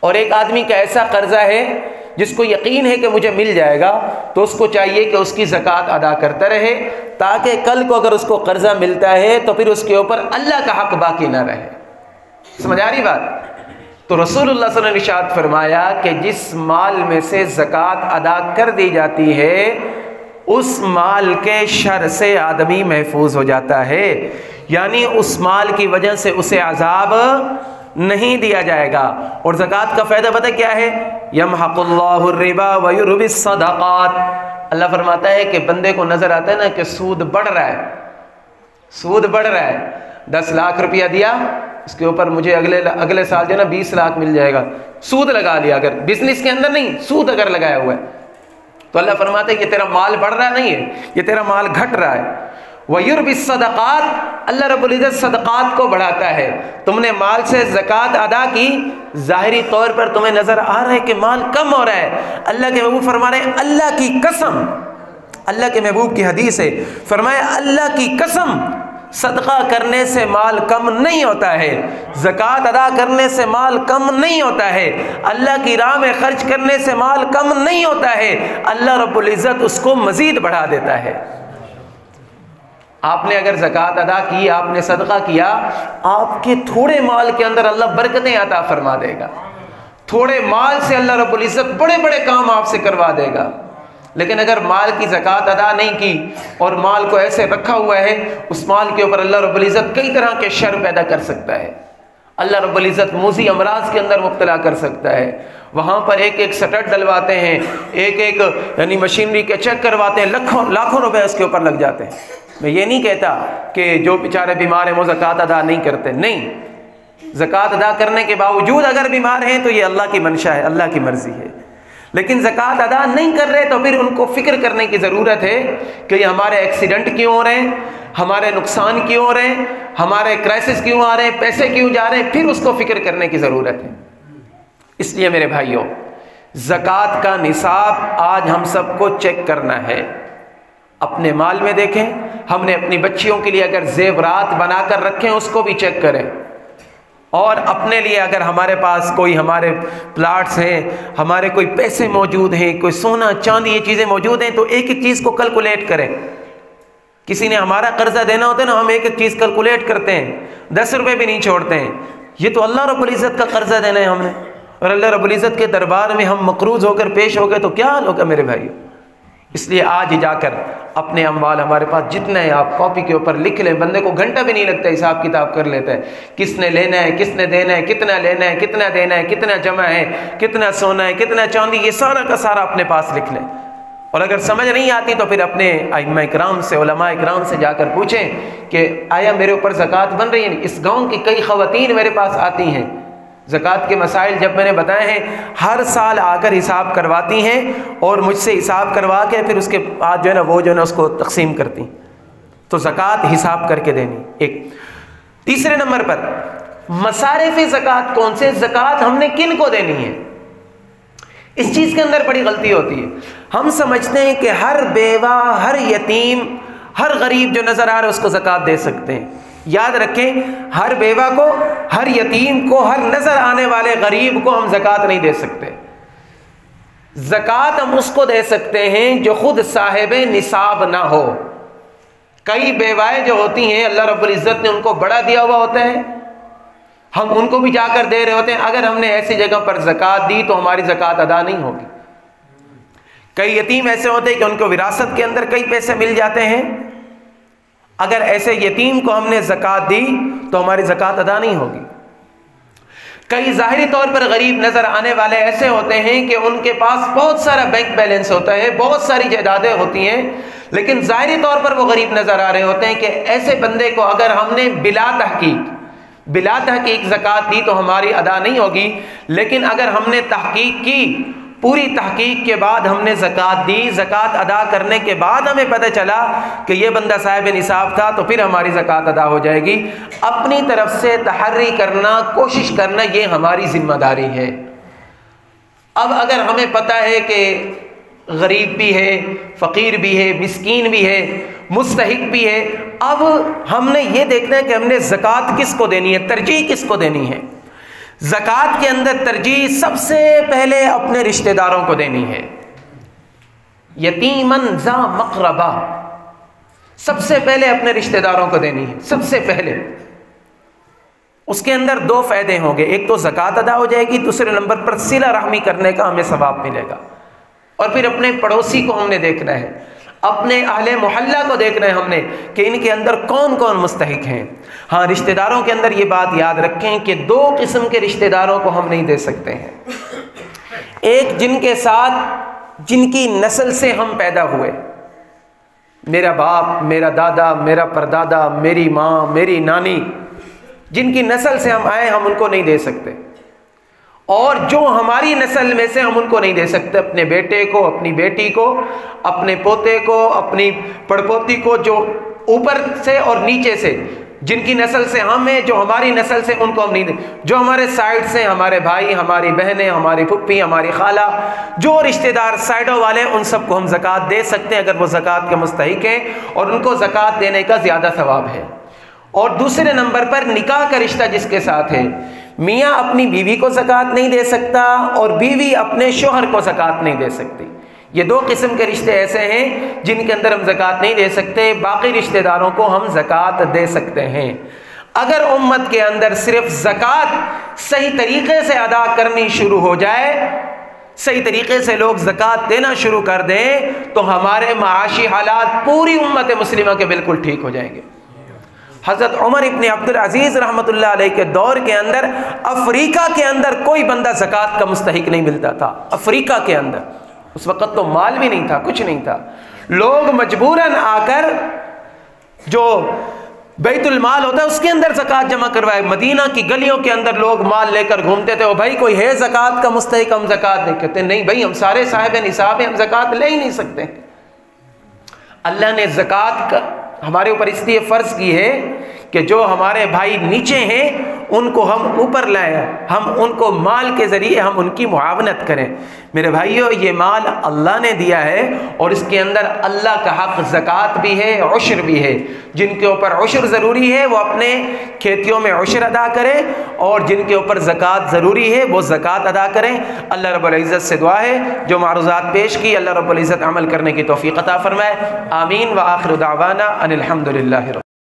اور ایک آدمی کا ایسا قرضہ ہے جس کو یقین ہے کہ مجھے مل جائے گا، تو اس کو چاہیے کہ اس کی زکوٰۃ ادا کرتا رہے، تاکہ کل کو اگر اس کو قرضہ ملتا ہے تو پھر اس کے اوپر اللہ کا حق باقی نہ رہے۔ سمجھ آ رہی بات؟ تو رسول اللہ صلی اللہ علیہ وسلم نے ارشاد فرمایا کہ جس مال میں سے زکوٰۃ ادا کر دی جاتی ہے اس مال کے شر سے آدمی محفوظ ہو جاتا ہے، یعنی اس مال کی وجہ سے اسے عذاب نہیں دیا جائے گا۔ اور زکوٰۃ کا فائدہ پتہ کیا ہے؟ یمحق اللہ الربا ویربی الصدقات۔ اللہ فرماتا ہے کہ بندے کو نظر آتا ہے نا کہ سود بڑھ رہا ہے، سود بڑھ رہا ہے، 10 لاکھ روپیہ دیا، اس کے اوپر مجھے اگلے سال جو ہے نا 20 لاکھ مل جائے گا، سود لگا لیا، اگر بزنس کے اندر نہیں، سود اگر لگایا ہوا ہے، تو اللہ فرماتا ہے کہ تیرا مال بڑھ رہا نہیں ہے، یہ تیرا مال گھٹ رہا ہے۔ وَيُرْبِ الصَّدَقَاتِ، اللہ رب العزت صدقات کو بڑھاتا ہے۔ تم نے مال سے زکوٰۃ ادا کی، ظاہری طور پر تمہیں نظر آ رہا ہے کہ مال کم ہو رہا ہے، اللہ کے محبوب فرما رہے ہیں اللہ کی قسم، اللہ کے محبوب کی حدیث ہے، فرمایا اللہ کی قسم صدقہ کرنے سے مال کم نہیں ہوتا ہے، زکوٰۃ ادا کرنے سے مال کم نہیں ہوتا ہے، اللہ کی راہ میں خرچ کرنے سے مال کم نہیں ہوتا ہے، اللہ رب العزت اس کو مزید بڑھا دیتا ہے۔ آپ نے اگر زکوٰۃ ادا کی، آپ نے صدقہ کیا، آپ کے تھوڑے مال کے اندر اللہ برکتیں عطا فرما دے گا، تھوڑے مال سے اللہ رب العزت بڑے بڑے کام آپ سے کروا دے گا۔ لیکن اگر مال کی زکوٰۃ ادا نہیں کی اور مال کو ایسے رکھا ہوا ہے، اس مال کے اوپر اللہ رب العزت کئی طرح کے شر پیدا کر سکتا ہے، اللہ رب العزت موذی امراض کے اندر مبتلا کر سکتا ہے، وہاں پر ایک ایک سٹٹ ڈلواتے ہیں، ایک ایک یعنی مشینری کے چیک کرواتے ہیں، لاکھوں روپے اس کے اوپر لگ جاتے ہیں۔ میں یہ نہیں کہتا کہ جو بیچارے بیمار ہیں وہ زکوٰۃ ادا نہیں کرتے، نہیں، زکوٰۃ ادا کرنے کے باوجود اگر بیمار ہیں تو یہ اللہ کی منشا ہے، اللہ کی مرضی ہے، لیکن زکوٰۃ ادا نہیں کر رہے تو پھر ان کو فکر کرنے کی ضرورت ہے کہ یہ ہمارے ایکسیڈنٹ کیوں ہو رہے ہیں، ہمارے نقصان کیوں ہو رہے ہیں، ہمارے کرائسس کیوں آ رہے ہیں، پیسے کیوں جا رہے ہیں، پھر اس کو فکر کرنے کی ضرورت ہے۔ اس لیے میرے بھائیوں، زکوٰۃ کا نصاب آج ہم سب کو چیک کرنا ہے۔ اپنے مال میں دیکھیں، ہم نے اپنی بچیوں کے لیے اگر زیورات بنا کر رکھیں اس کو بھی چیک کریں، اور اپنے لیے اگر ہمارے پاس کوئی ہمارے پلاٹس ہیں، ہمارے کوئی پیسے موجود ہیں، کوئی سونا چاندی یہ چیزیں موجود ہیں، تو ایک ایک چیز کو کیلکولیٹ کریں۔ کسی نے ہمارا قرضہ دینا ہوتا ہے نا، ہم ایک ایک چیز کیلکولیٹ کرتے ہیں، 10 روپے بھی نہیں چھوڑتے ہیں، یہ تو اللہ رب العزت کا قرضہ دینا ہے ہم نے، اور اللہ رب العزت کے دربار میں ہم مقروض ہو کر پیش ہو گئے تو کیا حال ہوگا میرے بھائی۔ اس لیے آج ہی جا کر اپنے اموال ہمارے پاس جتنا ہے آپ کاپی کے اوپر لکھ لیں، بندے کو گھنٹہ بھی نہیں لگتا، حساب کتاب کر لیتا ہے، کس نے لینا ہے، کس نے دینا ہے، کتنا لینا ہے، کتنا دینا ہے، کتنا جمع ہے، کتنا سونا ہے، کتنا چاندی، یہ سارا کا سارا اپنے پاس لکھ لیں۔ اور اگر سمجھ نہیں آتی تو پھر اپنے ائمہ اکرام سے، علماء اکرام سے جا کر پوچھیں کہ آیا میرے اوپر زکوٰۃ بن رہی ہے؟ اس گاؤں کی کئی خواتین میرے پاس آتی ہیں، زکوٰۃ کے مسائل جب میں نے بتائے ہیں ہر سال آ کر حساب کرواتی ہیں، اور مجھ سے حساب کروا کے پھر اس کے بعد جو ہے نا وہ جو ہے نا اس کو تقسیم کرتی ہیں۔ تو زکوٰۃ حساب کر کے دینی ایک۔ تیسرے نمبر پر مصارف زکوٰۃ کون سے، زکوٰۃ ہم نے کن کو دینی ہے؟ اس چیز کے اندر بڑی غلطی ہوتی ہے، ہم سمجھتے ہیں کہ ہر بیوہ، ہر یتیم، ہر غریب جو نظر آ رہا ہے اس کو زکوٰۃ دے سکتے ہیں۔ یاد رکھیں، ہر بیوہ کو، ہر یتیم کو، ہر نظر آنے والے غریب کو ہم زکوٰۃ نہیں دے سکتے۔ زکوٰۃ ہم اس کو دے سکتے ہیں جو خود صاحب نصاب نہ ہو۔ کئی بیوائیں جو ہوتی ہیں اللہ رب العزت نے ان کو بڑا دیا ہوا ہوتا ہے، ہم ان کو بھی جا کر دے رہے ہوتے ہیں، اگر ہم نے ایسی جگہ پر زکوٰۃ دی تو ہماری زکوٰۃ ادا نہیں ہوگی۔ کئی یتیم ایسے ہوتے ہیں کہ ان کو وراثت کے اندر کئی پیسے مل جاتے ہیں، اگر ایسے یتیم کو ہم نے زکوٰۃ دی تو ہماری زکوٰۃ ادا نہیں ہوگی۔ کئی ظاہری طور پر غریب نظر آنے والے ایسے ہوتے ہیں کہ ان کے پاس بہت سارا بینک بیلنس ہوتا ہے، بہت ساری جائیدادیں ہوتی ہیں، لیکن ظاہری طور پر وہ غریب نظر آ رہے ہوتے ہیں، کہ ایسے بندے کو اگر ہم نے بلا تحقیق زکوٰۃ دی تو ہماری ادا نہیں ہوگی، لیکن اگر ہم نے تحقیق کی، پوری تحقیق کے بعد ہم نے زکوٰۃ دی، زکوٰۃ ادا کرنے کے بعد ہمیں پتہ چلا کہ یہ بندہ صاحب نصاب تھا، تو پھر ہماری زکوٰۃ ادا ہو جائے گی۔ اپنی طرف سے تحری کرنا، کوشش کرنا، یہ ہماری ذمہ داری ہے۔ اب اگر ہمیں پتہ ہے کہ غریب بھی ہے، فقیر بھی ہے، مسکین بھی ہے، مستحق بھی ہے، اب ہم نے یہ دیکھنا ہے کہ ہم نے زکوٰۃ کس کو دینی ہے، ترجیح کس کو دینی ہے۔ زکوٰۃ کے اندر ترجیح سب سے پہلے اپنے رشتہ داروں کو دینی ہے. یتیمن ذا مقربہ، سب سے پہلے اپنے رشتہ داروں کو دینی ہے، سب سے پہلے. اس کے اندر 2 فائدے ہوں گے، ایک تو زکوٰۃ ادا ہو جائے گی، دوسرے نمبر پر صلہ رحمی کرنے کا ہمیں ثواب ملے گا. اور پھر اپنے پڑوسی کو ہم نے دیکھنا ہے، اپنے اہل محلہ کو دیکھنا ہے ہم نے کہ ان کے اندر کون کون مستحق ہیں. ہاں، رشتہ داروں کے اندر یہ بات یاد رکھیں کہ 2 قسم کے رشتہ داروں کو ہم نہیں دے سکتے ہیں. ایک جن کے ساتھ جن کی نسل سے ہم پیدا ہوئے، میرا باپ، میرا دادا، میرا پردادا، میری ماں، میری نانی، جن کی نسل سے ہم آئے، ہم ان کو نہیں دے سکتے. اور جو ہماری نسل میں سے، ہم ان کو نہیں دے سکتے. اپنے بیٹے کو، اپنی بیٹی کو، اپنے پوتے کو، اپنی پڑپوتی کو، جو اوپر سے اور نیچے سے جن کی نسل سے ہم ہیں، جو ہماری نسل سے، ان کو ہم نہیں دیں. جو ہمارے سائڈ سے، ہمارے بھائی، ہماری بہنیں، ہماری پھپھی، ہماری خالہ، جو رشتہ دار سائڈوں والے، ان سب کو ہم زکوٰۃ دے سکتے ہیں اگر وہ زکوٰۃ کے مستحق ہیں، اور ان کو زکوٰۃ دینے کا زیادہ ثواب ہے. اور دوسرے نمبر پر نکاح کا رشتہ جس کے ساتھ ہے، میاں اپنی بیوی کو زکوٰۃ نہیں دے سکتا اور بیوی اپنے شوہر کو زکوٰۃ نہیں دے سکتی. یہ 2 قسم کے رشتے ایسے ہیں جن کے اندر ہم زکوٰۃ نہیں دے سکتے. باقی رشتہ داروں کو ہم زکوٰۃ دے سکتے ہیں. اگر امت کے اندر صرف زکوٰۃ صحیح طریقے سے ادا کرنی شروع ہو جائے، صحیح طریقے سے لوگ زکوٰۃ دینا شروع کر دیں، تو ہمارے معاشی حالات پوری امت مسلمہ کے بالکل ٹھیک ہو جائیں گے. حضرت عمر ابن عبدالعزیز رحمۃ اللہ علیہ کے دور کے اندر افریقہ کے اندر کوئی بندہ زکوٰۃ کا مستحق نہیں ملتا تھا. افریقہ کے اندر اس وقت تو مال بھی نہیں تھا، کچھ نہیں تھا. لوگ مجبوراً آ کر جو بیت المال ہوتا ہے اس کے اندر زکوٰۃ جمع کروائے. مدینہ کی گلیوں کے اندر لوگ مال لے کر گھومتے تھے. او بھائی کوئی ہے زکوٰۃ کا مستحق، ہم زکوٰۃ نہیں. کہتے نہیں بھائی، ہم سارے صاحب نصاب ہیں، ہم زکوٰۃ لے ہی نہیں سکتے. اللہ نے زکوٰۃ کا ہمارے اوپر اس لیے فرض کی ہے کہ جو ہمارے بھائی نیچے ہیں ان کو ہم اوپر لائیں، ہم ان کو مال کے ذریعے ہم ان کی معاونت کریں. میرے بھائیو، یہ مال اللہ نے دیا ہے اور اس کے اندر اللہ کا حق زکوٰۃ بھی ہے، عشر بھی ہے. جن کے اوپر عشر ضروری ہے وہ اپنے کھیتیوں میں عشر ادا کریں، اور جن کے اوپر زکوٰۃ ضروری ہے وہ زکوٰۃ ادا کریں. اللہ رب العزت سے دعا ہے جو معروضات پیش کی اللہ رب العزت عمل کرنے کی توفیق عطا فرمائے. آمین. وآخر دعوانا ان الحمد للہ.